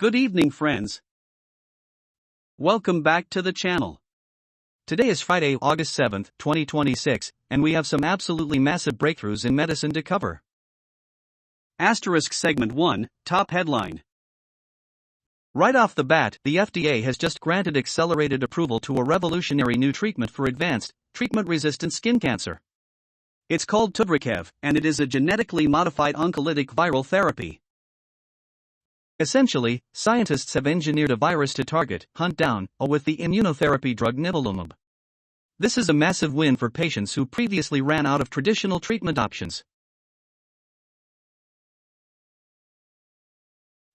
Good evening, friends. Welcome back to the channel. Today is Friday, August 7th, 2026, and we have some absolutely massive breakthroughs in medicine to cover. Asterisk Segment 1, Top Headline. Right off the bat, the FDA has just granted accelerated approval to a revolutionary new treatment for advanced, treatment-resistant skin cancer. It's called Tuvrikev, and it is a genetically modified oncolytic viral therapy. Essentially, scientists have engineered a virus to hunt down, with the immunotherapy drug nivolumab. This is a massive win for patients who previously ran out of traditional treatment options.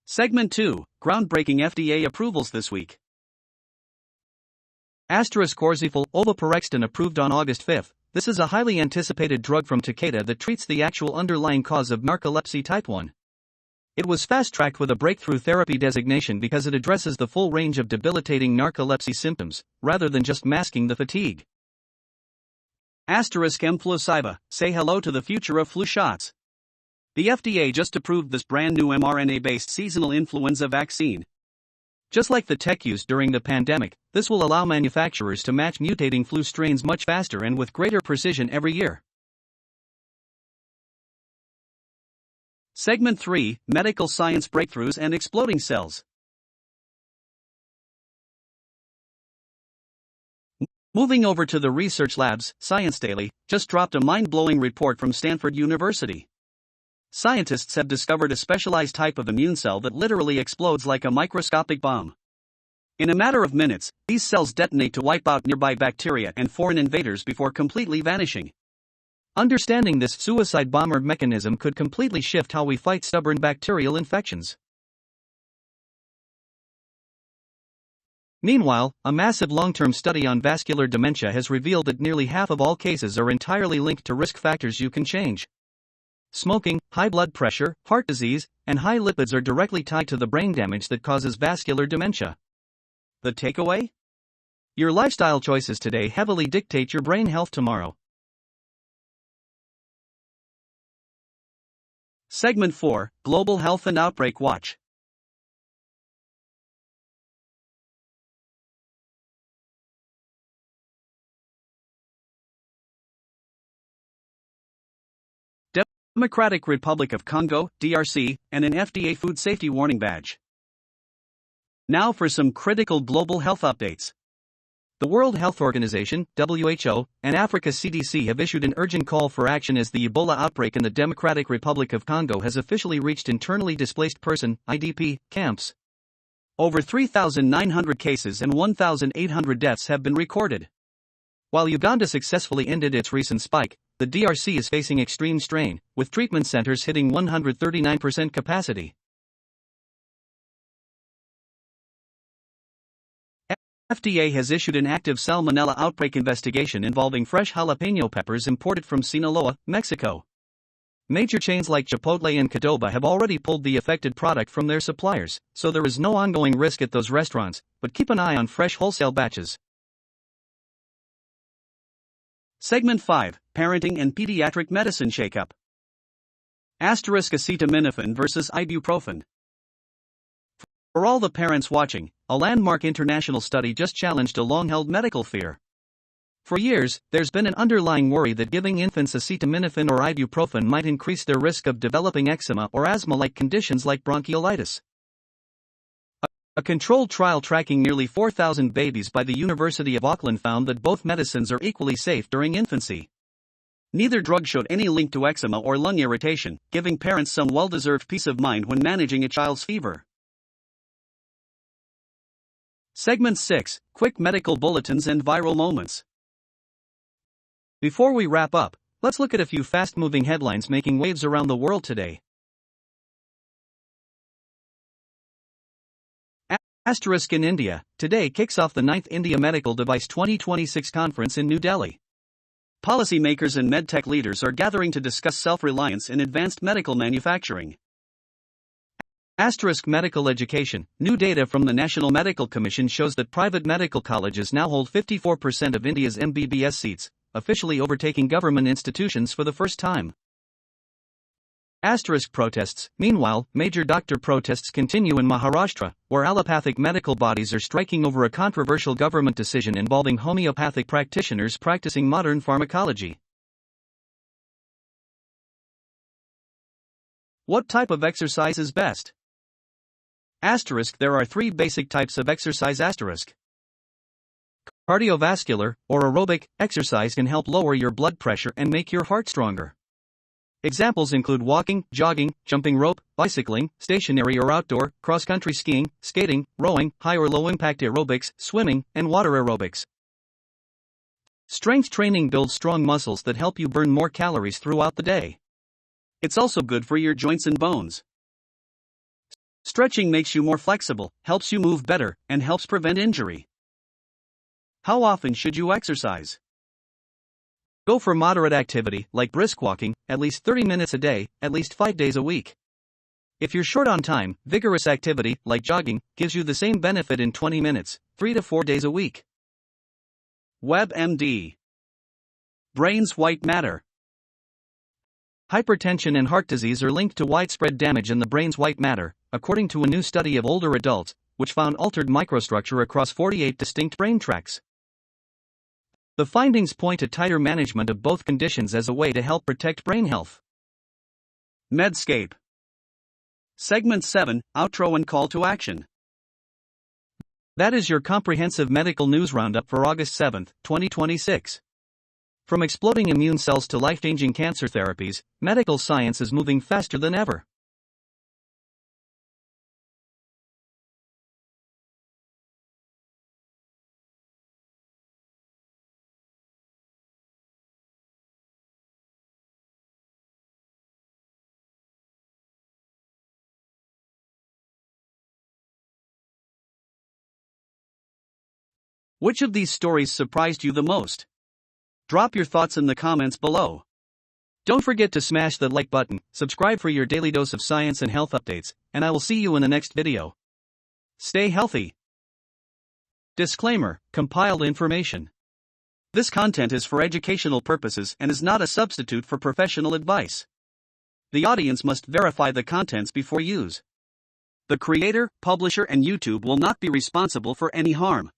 Segment 2, Groundbreaking FDA approvals this week. Orzifil ovaparexton approved on August 5th. This is a highly anticipated drug from Takeda that treats the actual underlying cause of narcolepsy type 1. It was fast-tracked with a breakthrough therapy designation because it addresses the full range of debilitating narcolepsy symptoms, rather than just masking the fatigue. Mflusiva, say hello to the future of flu shots. The FDA just approved this brand new mRNA-based seasonal influenza vaccine. Just like the tech used during the pandemic, this will allow manufacturers to match mutating flu strains much faster and with greater precision every year. Segment 3, Medical Science Breakthroughs and Exploding Cells. Moving over to the research labs, Science Daily just dropped a mind-blowing report from Stanford University. Scientists have discovered a specialized type of immune cell that literally explodes like a microscopic bomb. In a matter of minutes, these cells detonate to wipe out nearby bacteria and foreign invaders before completely vanishing. Understanding this suicide bomber mechanism could completely shift how we fight stubborn bacterial infections. Meanwhile, a massive long-term study on vascular dementia has revealed that nearly half of all cases are entirely linked to risk factors you can change. Smoking, high blood pressure, heart disease, and high lipids are directly tied to the brain damage that causes vascular dementia. The takeaway? Your lifestyle choices today heavily dictate your brain health tomorrow. Segment 4, Global Health and Outbreak Watch. Democratic Republic of Congo, DRC, and an FDA food safety warning badge. Now for some critical global health updates. The World Health Organization, WHO, and Africa CDC have issued an urgent call for action as the Ebola outbreak in the Democratic Republic of Congo has officially reached internally displaced person (IDP) camps. Over 3,900 cases and 1,800 deaths have been recorded. While Uganda successfully ended its recent spike, the DRC is facing extreme strain, with treatment centers hitting 139% capacity. FDA has issued an active salmonella outbreak investigation involving fresh jalapeno peppers imported from Sinaloa, Mexico. Major chains like Chipotle and Qdoba have already pulled the affected product from their suppliers, so there is no ongoing risk at those restaurants, but keep an eye on fresh wholesale batches. Segment 5, Parenting and Pediatric Medicine Shakeup. Acetaminophen versus ibuprofen. For all the parents watching, a landmark international study just challenged a long-held medical fear. For years, there's been an underlying worry that giving infants acetaminophen or ibuprofen might increase their risk of developing eczema or asthma-like conditions like bronchiolitis. A controlled trial tracking nearly 4,000 babies by the University of Auckland found that both medicines are equally safe during infancy. Neither drug showed any link to eczema or lung irritation, giving parents some well-deserved peace of mind when managing a child's fever. Segment 6, Quick Medical Bulletins and Viral Moments. Before we wrap up, let's look at a few fast-moving headlines making waves around the world today. In India, today kicks off the 9th India Medical Device 2026 conference in New Delhi. Policymakers and medtech leaders are gathering to discuss self-reliance in advanced medical manufacturing. Medical education. New data from the National Medical Commission shows that private medical colleges now hold 54% of India's MBBS seats, officially overtaking government institutions for the first time. Asterisk protests. Meanwhile, major doctor protests continue in Maharashtra, where allopathic medical bodies are striking over a controversial government decision involving homeopathic practitioners practicing modern pharmacology. What type of exercise is best? Asterisk. There are 3 basic types of exercise. Asterisk. Cardiovascular, or aerobic, exercise can help lower your blood pressure and make your heart stronger. Examples include walking, jogging, jumping rope, bicycling, stationary or outdoor, cross-country skiing, skating, rowing, high or low-impact aerobics, swimming, and water aerobics. Strength training builds strong muscles that help you burn more calories throughout the day. It's also good for your joints and bones. Stretching makes you more flexible, helps you move better, and helps prevent injury. How often should you exercise? Go for moderate activity, like brisk walking, at least 30 minutes a day, at least 5 days a week. If you're short on time, vigorous activity, like jogging, gives you the same benefit in 20 minutes, 3 to 4 days a week. WebMD. Brain's white matter. Hypertension and heart disease are linked to widespread damage in the brain's white matter, according to a new study of older adults, which found altered microstructure across 48 distinct brain tracts. The findings point to tighter management of both conditions as a way to help protect brain health. Medscape. Segment 7, Outro and Call to Action. That is your comprehensive medical news roundup for August 7, 2026. From exploding immune cells to life-changing cancer therapies, medical science is moving faster than ever. Which of these stories surprised you the most? Drop your thoughts in the comments below. Don't forget to smash the like button, subscribe for your daily dose of science and health updates, and I will see you in the next video. Stay healthy. Disclaimer: compiled information. This content is for educational purposes and is not a substitute for professional advice. The audience must verify the contents before use. The creator, publisher, and YouTube will not be responsible for any harm.